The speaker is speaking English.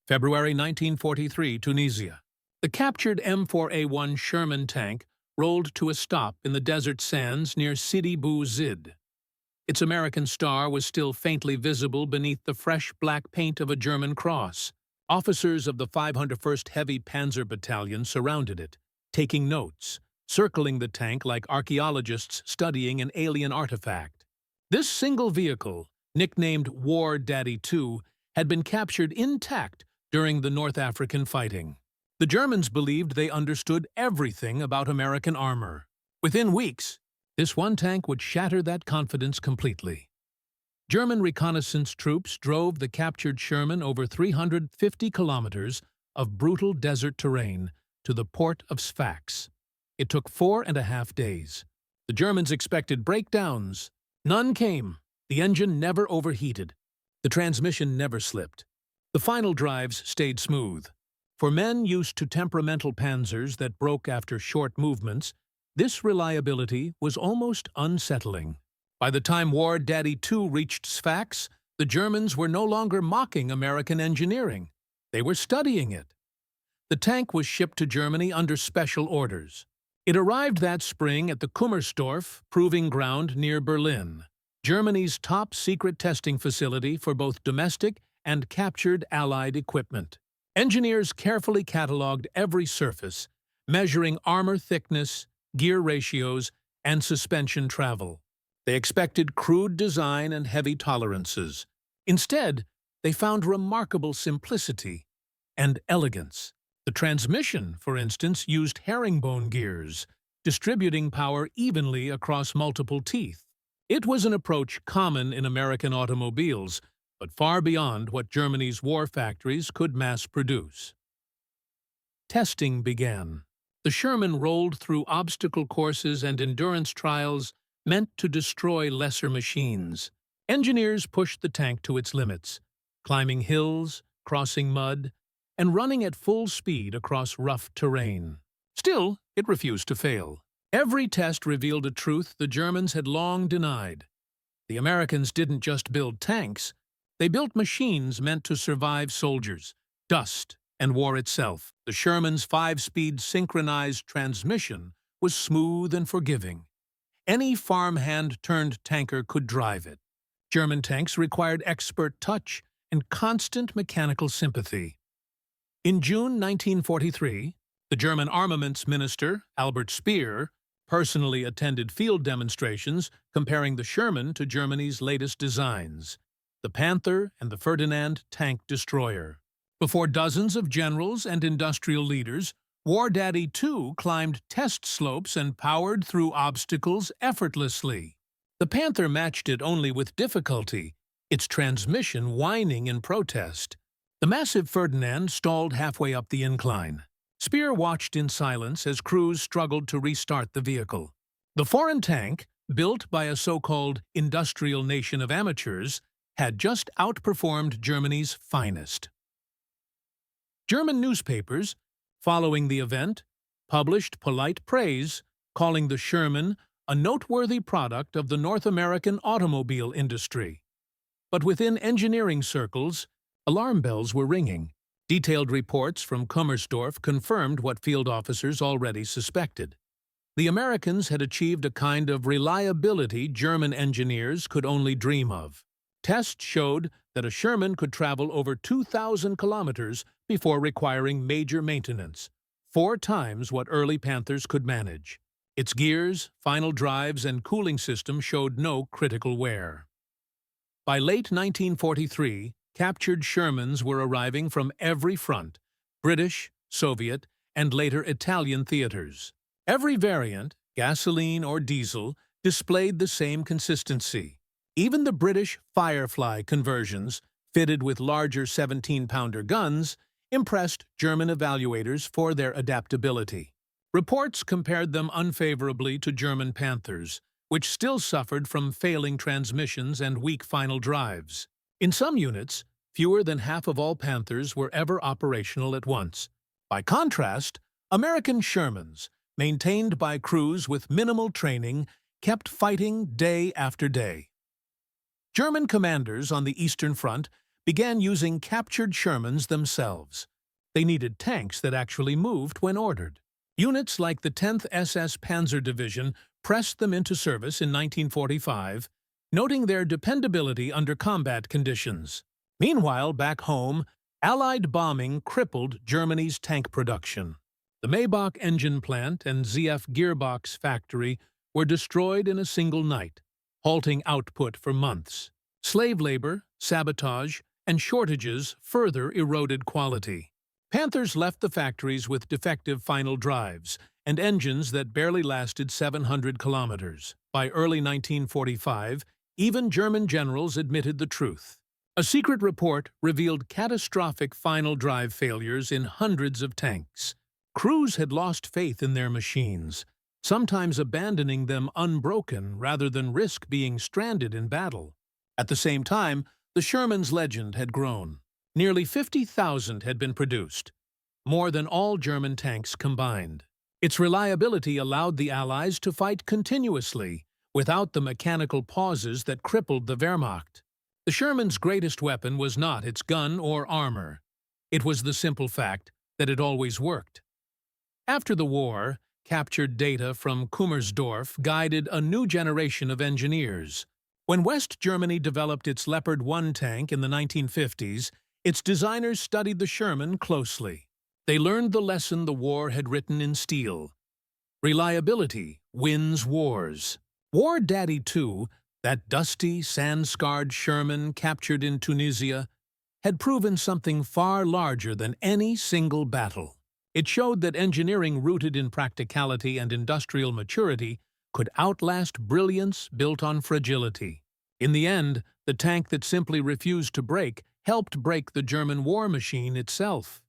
February 1943, Tunisia. The captured M4A1 Sherman tank rolled to a stop in the desert sands near Sidi Bou Zid. Its American star was still faintly visible beneath the fresh black paint of a German cross. Officers of the 501st Heavy Panzer Battalion surrounded it, taking notes, circling the tank like archaeologists studying an alien artifact. This single vehicle, nicknamed War Daddy II, had been captured intact during the North African fighting. The Germans believed they understood everything about American armor. Within weeks, this one tank would shatter that confidence completely. German reconnaissance troops drove the captured Sherman over 350 kilometers of brutal desert terrain to the port of Sfax. It took 4.5 days. The Germans expected breakdowns. None came. The engine never overheated. The transmission never slipped. The final drives stayed smooth. For men used to temperamental panzers that broke after short movements, this reliability was almost unsettling. By the time War Daddy II reached Sfax, the Germans were no longer mocking American engineering. They were studying it. The tank was shipped to Germany under special orders. It arrived that spring at the Kummersdorf proving ground near Berlin, Germany's top secret testing facility for both domestic and captured Allied equipment. Engineers carefully cataloged every surface, measuring armor thickness, gear ratios, and suspension travel. They expected crude design and heavy tolerances. Instead, they found remarkable simplicity and elegance. The transmission, for instance, used herringbone gears, distributing power evenly across multiple teeth. It was an approach common in American automobiles, but far beyond what Germany's war factories could mass produce. Testing began. The Sherman rolled through obstacle courses and endurance trials meant to destroy lesser machines. Engineers pushed the tank to its limits, climbing hills, crossing mud, and running at full speed across rough terrain. Still, it refused to fail. Every test revealed a truth the Germans had long denied. The Americans didn't just build tanks. They built machines meant to survive soldiers, dust, and war itself. The Sherman's 5-speed synchronized transmission was smooth and forgiving. Any farmhand-turned tanker could drive it. German tanks required expert touch and constant mechanical sympathy. In June 1943, the German armaments minister, Albert Speer, personally attended field demonstrations comparing the Sherman to Germany's latest designs, the Panther and the Ferdinand tank destroyer. Before dozens of generals and industrial leaders, War Daddy II climbed test slopes and powered through obstacles effortlessly. The Panther matched it only with difficulty, its transmission whining in protest. The massive Ferdinand stalled halfway up the incline. Speer watched in silence as crews struggled to restart the vehicle. The foreign tank, built by a so-called industrial nation of amateurs, had just outperformed Germany's finest. German newspapers, following the event, published polite praise, calling the Sherman a noteworthy product of the North American automobile industry. But within engineering circles, alarm bells were ringing. Detailed reports from Kummersdorf confirmed what field officers already suspected. The Americans had achieved a kind of reliability German engineers could only dream of. Tests showed that a Sherman could travel over 2,000 kilometers before requiring major maintenance, 4 times what early Panthers could manage. Its gears, final drives, and cooling system showed no critical wear. By late 1943, captured Shermans were arriving from every front, British, Soviet, and later Italian theaters. Every variant, gasoline or diesel, displayed the same consistency. Even the British Firefly conversions, fitted with larger 17-pounder guns, impressed German evaluators for their adaptability. Reports compared them unfavorably to German Panthers, which still suffered from failing transmissions and weak final drives. In some units, fewer than half of all Panthers were ever operational at once. By contrast, American Shermans, maintained by crews with minimal training, kept fighting day after day. German commanders on the Eastern Front began using captured Shermans themselves. They needed tanks that actually moved when ordered. Units like the 10th SS Panzer Division pressed them into service in 1945, noting their dependability under combat conditions. Meanwhile, back home, Allied bombing crippled Germany's tank production. The Maybach engine plant and ZF gearbox factory were destroyed in a single night, halting output for months. Slave labor, sabotage, and shortages further eroded quality. Panthers left the factories with defective final drives and engines that barely lasted 700 kilometers. By early 1945, even German generals admitted the truth. A secret report revealed catastrophic final drive failures in hundreds of tanks. Crews had lost faith in their machines, sometimes abandoning them unbroken rather than risk being stranded in battle. At the same time, the Sherman's legend had grown. Nearly 50,000 had been produced, more than all German tanks combined. Its reliability allowed the Allies to fight continuously, without the mechanical pauses that crippled the Wehrmacht. The Sherman's greatest weapon was not its gun or armor. It was the simple fact that it always worked. After the war, captured data from Kummersdorf guided a new generation of engineers. When West Germany developed its Leopard 1 tank in the 1950s, its designers studied the Sherman closely. They learned the lesson the war had written in steel. Reliability wins wars. War Daddy 2, that dusty, sand-scarred Sherman captured in Tunisia, had proven something far larger than any single battle. It showed that engineering rooted in practicality and industrial maturity could outlast brilliance built on fragility. In the end, the tank that simply refused to break helped break the German war machine itself.